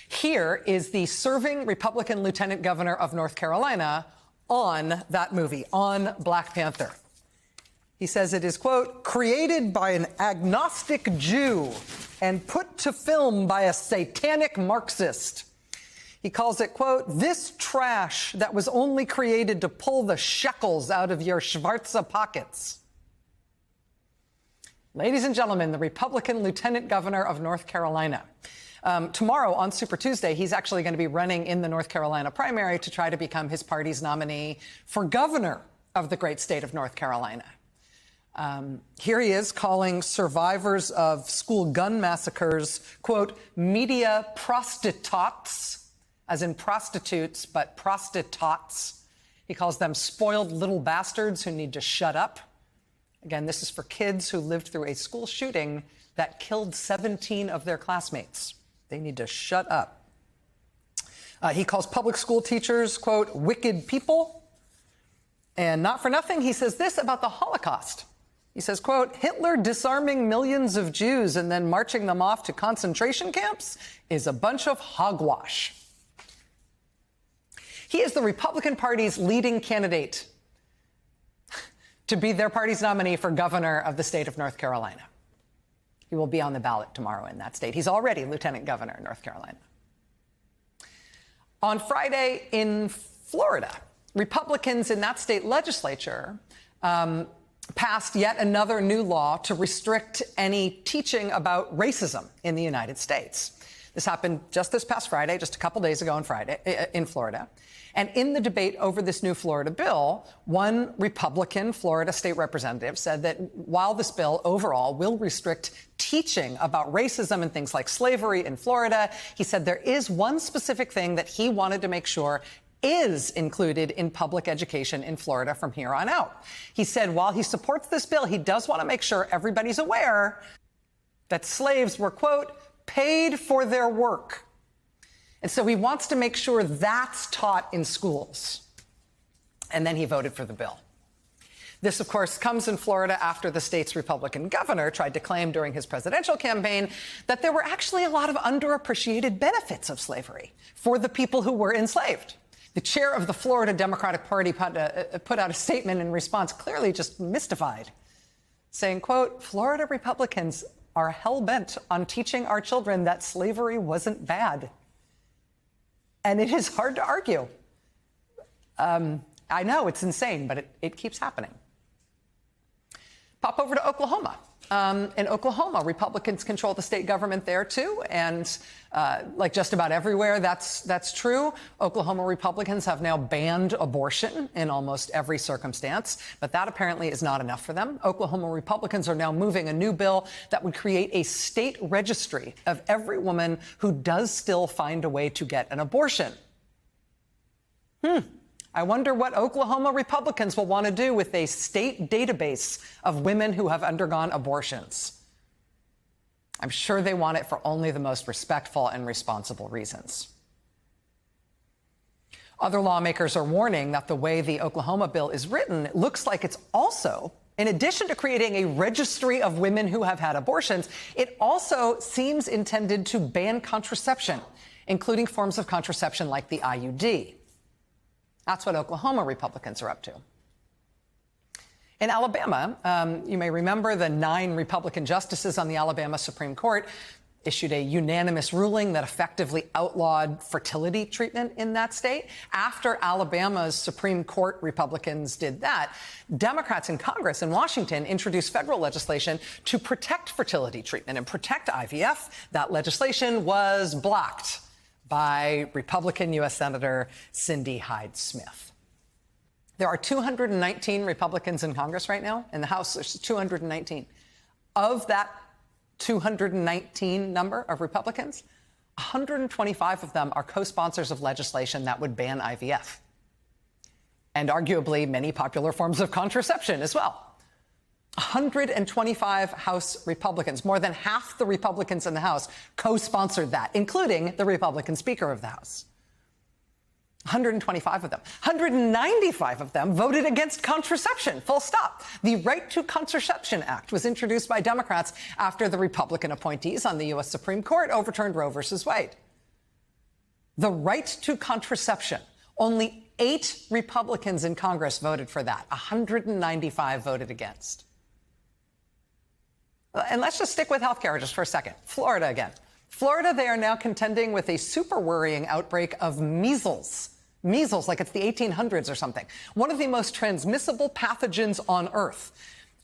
Here is the serving Republican lieutenant governor of North Carolina on that movie, on Black Panther. He says it is, quote, created by an agnostic Jew and put to film by a satanic Marxist. He calls it, quote, this trash that was only created to pull the shekels out of your Schwarze pockets. Ladies and gentlemen, the Republican lieutenant governor of North Carolina. Tomorrow, on Super Tuesday, he's actually going to be running in the North Carolina primary to try to become his party's nominee for governor of the great state of North Carolina. Here he is calling survivors of school gun massacres, quote, media prostitutes, as in prostitutes, but prostitutes. He calls them spoiled little bastards who need to shut up. Again, this is for kids who lived through a school shooting that killed 17 of their classmates. They need to shut up. He calls public school teachers, quote, wicked people. And not for nothing, he says this about the Holocaust. He says, quote, Hitler disarming millions of Jews and then marching them off to concentration camps is a bunch of hogwash. He is the Republican Party's leading candidate to be their party's nominee for governor of the state of North Carolina. He will be on the ballot tomorrow in that state. He's already lieutenant governor in North Carolina. On Friday in Florida, Republicans in that state legislature passed yet another new law to restrict any teaching about racism in the United States. This happened just this past Friday, just a couple days ago in Florida. And in the debate over this new Florida bill, one Republican Florida state representative said that while this bill overall will restrict teaching about racism and things like slavery in Florida, he said there is one specific thing that he wanted to make sure is included in public education in Florida from here on out. He said while he supports this bill, he does want to make sure everybody's aware that slaves were, quote, paid for their work. And so he wants to make sure that's taught in schools. And then he voted for the bill. This, of course, comes in Florida after the state's Republican governor tried to claim during his presidential campaign that there were actually a lot of underappreciated benefits of slavery for the people who were enslaved. The chair of the Florida Democratic Party put out a statement in response, clearly just mystified, saying, quote, Florida Republicans are hell-bent on teaching our children that slavery wasn't bad. And it is hard to argue. I know it's insane, but it keeps happening. Pop over to Oklahoma. In Oklahoma, Republicans control the state government there, too. And like just about everywhere, that's true. Oklahoma Republicans have now banned abortion in almost every circumstance. But that apparently is not enough for them. Oklahoma Republicans are now moving a new bill that would create a state registry of every woman who does still find a way to get an abortion. I wonder what Oklahoma Republicans will want to do with a state database of women who have undergone abortions. I'm sure they want it for only the most respectful and responsible reasons. Other lawmakers are warning that the way the Oklahoma bill is written, it looks like it's also, in addition to creating a registry of women who have had abortions, it also seems intended to ban contraception, including forms of contraception like the IUD. That's what Oklahoma Republicans are up to. In Alabama, you may remember the 9 Republican justices on the Alabama Supreme Court issued a unanimous ruling that effectively outlawed fertility treatment in that state. After Alabama's Supreme Court Republicans did that, Democrats in Congress in Washington introduced federal legislation to protect fertility treatment and protect IVF. That legislation was blocked by Republican U.S. Senator Cindy Hyde-Smith. There are 219 Republicans in Congress right now. In the House, there's 219. Of that 219 number of Republicans, 125 of them are co-sponsors of legislation that would ban IVF. And arguably many popular forms of contraception as well. 125 House Republicans, more than half the Republicans in the House, co-sponsored that, including the Republican Speaker of the House. 125 of them. 195 of them voted against contraception, full stop. The Right to Contraception Act was introduced by Democrats after the Republican appointees on the U.S. Supreme Court overturned Roe v. Wade. The right to contraception. Only 8 Republicans in Congress voted for that. 195 voted against. And let's just stick with healthcare just for a second. Florida again. Florida, they are now contending with a super worrying outbreak of measles. Measles, like it's the 1800s or something. One of the most transmissible pathogens on Earth.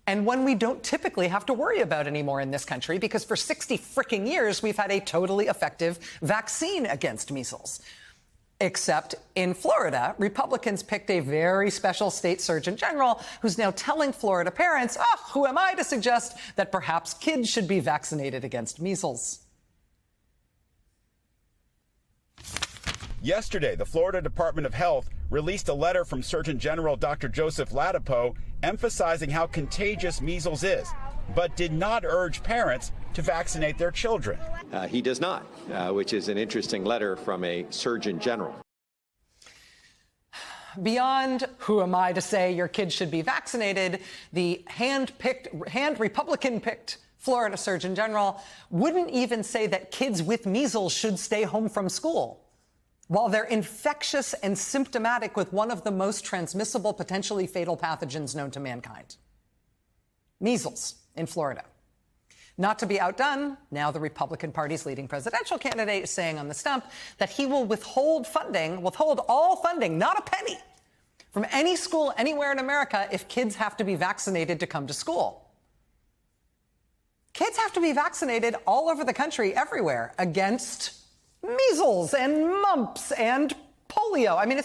And one we don't typically have to worry about anymore in this country because for 60 fricking years, we've had a totally effective vaccine against measles. Except in Florida, Republicans picked a very special state surgeon general who's now telling Florida parents, oh, who am I to suggest that perhaps kids should be vaccinated against measles? Yesterday, the Florida Department of Health released a letter from Surgeon General Dr. Joseph Ladapo emphasizing how contagious measles is, but did not urge parents to vaccinate their children. He does not, which is an interesting letter from a Surgeon General. Beyond who am I to say your kids should be vaccinated, the hand Republican-picked Florida Surgeon General wouldn't even say that kids with measles should stay home from school while they're infectious and symptomatic with one of the most transmissible, potentially fatal pathogens known to mankind. Measles in Florida. Not to be outdone, now the Republican Party's leading presidential candidate is saying on the stump that he will withhold all funding, not a penny, from any school anywhere in America if kids have to be vaccinated to come to school. Kids have to be vaccinated all over the country, everywhere, against measles and mumps and polio. I mean,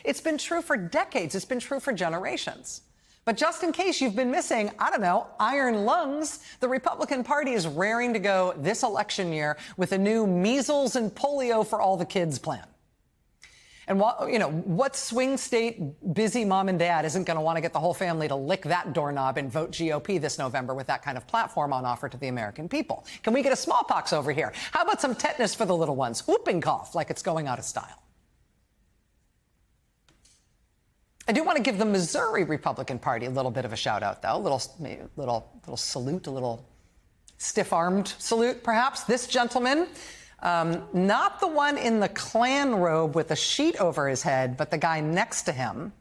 it's been true for decades. It's been true for generations. But just in case you've been missing, I don't know, iron lungs, the Republican Party is raring to go this election year with a new measles and polio for all the kids plan. And what swing state busy mom and dad isn't going to want to get the whole family to lick that doorknob and vote GOP this November with that kind of platform on offer to the American people? Can we get a smallpox over here? How about some tetanus for the little ones? Whooping cough like it's going out of style. I do want to give the Missouri Republican Party a little bit of a shout out, though. A little salute, a little stiff-armed salute, perhaps. This gentleman, not the one in the Klan robe with a sheet over his head, but the guy next to him.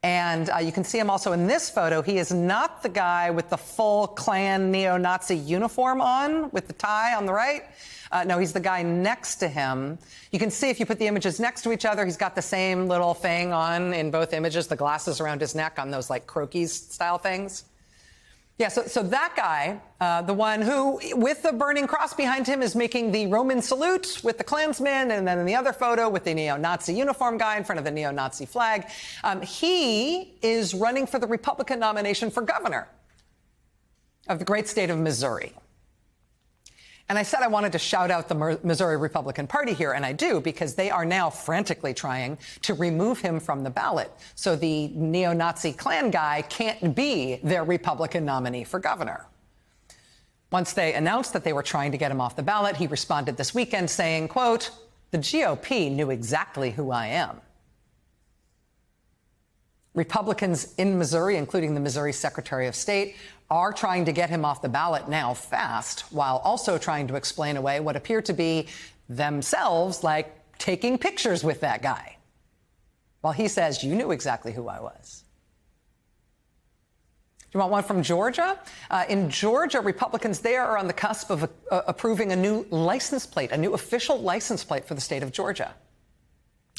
And you can see him also in this photo. He is not the guy with the full Klan neo-Nazi uniform on with the tie on the right. No, he's the guy next to him. You can see if you put the images next to each other, he's got the same little thing on in both images, the glasses around his neck on those like croquis style things. Yeah, so that guy, the one who, with the burning cross behind him, is making the Roman salute with the Klansmen, and then in the other photo with the neo-Nazi uniform guy in front of the neo-Nazi flag, he is running for the Republican nomination for governor of the great state of Missouri. And I said I wanted to shout out the Missouri Republican Party here, and I do, because they are now frantically trying to remove him from the ballot. So the neo-Nazi Klan guy can't be their Republican nominee for governor. Once they announced that they were trying to get him off the ballot, he responded this weekend saying, quote, "The GOP knew exactly who I am." Republicans in Missouri, including the Missouri Secretary of State, are trying to get him off the ballot now fast, while also trying to explain away what appear to be themselves like taking pictures with that guy. While he says, you knew exactly who I was. You want one from Georgia? In Georgia, Republicans there are on the cusp of approving a new license plate, a new official license plate for the state of Georgia.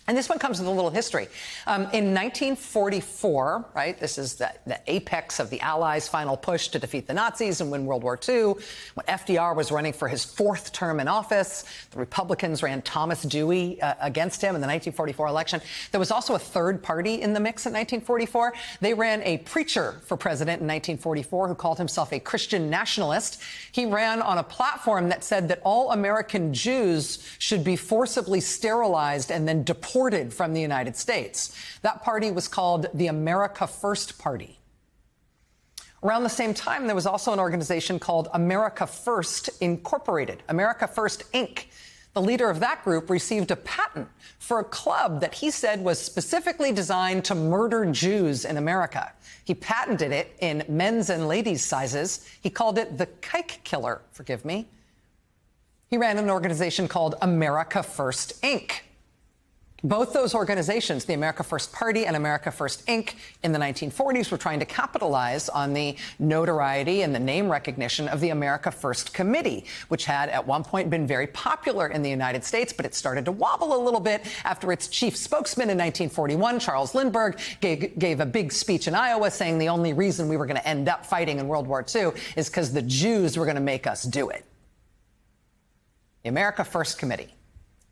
And this one comes with a little history. In 1944, right, this is the apex of the Allies' final push to defeat the Nazis and win World War II. When FDR was running for his 4th term in office, the Republicans ran Thomas Dewey against him in the 1944 election. There was also a third party in the mix in 1944. They ran a preacher for president in 1944 who called himself a Christian nationalist. He ran on a platform that said that all American Jews should be forcibly sterilized and then deported from the United States. That party was called the America First Party. Around the same time, there was also an organization called America First Incorporated, America First Inc. The leader of that group received a patent for a club that he said was specifically designed to murder Jews in America. He patented it in men's and ladies' sizes. He called it the Kike Killer, forgive me. He ran an organization called America First Inc. Both those organizations, the America First Party and America First Inc., in the 1940s were trying to capitalize on the notoriety and the name recognition of the America First Committee, which had at one point been very popular in the United States, but it started to wobble a little bit after its chief spokesman in 1941, Charles Lindbergh, gave a big speech in Iowa saying the only reason we were going to end up fighting in World War II is because the Jews were going to make us do it. The America First Committee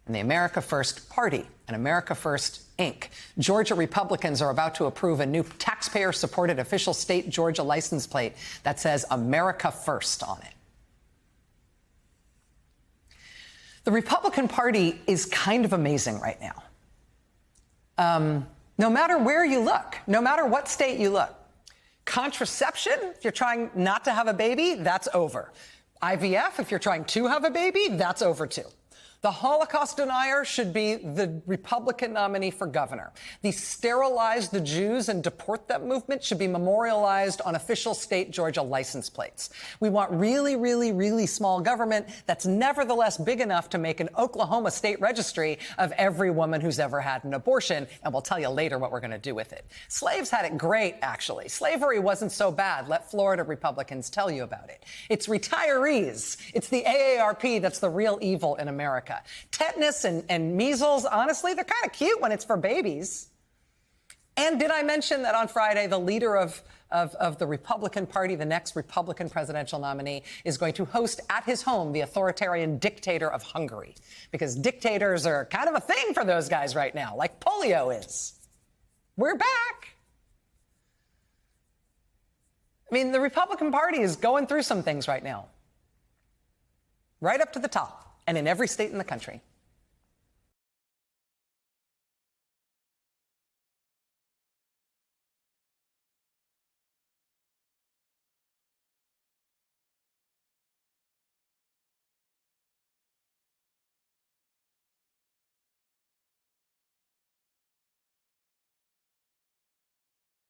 and the America First Party and America First Inc. Georgia Republicans are about to approve a new taxpayer-supported official state Georgia license plate that says America First on it. The Republican Party is kind of amazing right now. No matter where you look, no matter what state you look, contraception, if you're trying not to have a baby, that's over. IVF, if you're trying to have a baby, that's over too. The Holocaust denier should be the Republican nominee for governor. The sterilize the Jews and deport them movement should be memorialized on official state Georgia license plates. We want really, really, really small government that's nevertheless big enough to make an Oklahoma state registry of every woman who's ever had an abortion, and we'll tell you later what we're going to do with it. Slaves had it great, actually. Slavery wasn't so bad. Let Florida Republicans tell you about it. It's retirees. It's the AARP that's the real evil in America. Tetanus and measles, honestly, they're kind of cute when it's for babies. And did I mention that on Friday, the leader of the Republican Party, the next Republican presidential nominee, is going to host at his home the authoritarian dictator of Hungary? Because dictators are kind of a thing for those guys right now, like polio is. We're back. I mean, the Republican Party is going through some things right now. Right up to the top. And in every state in the country.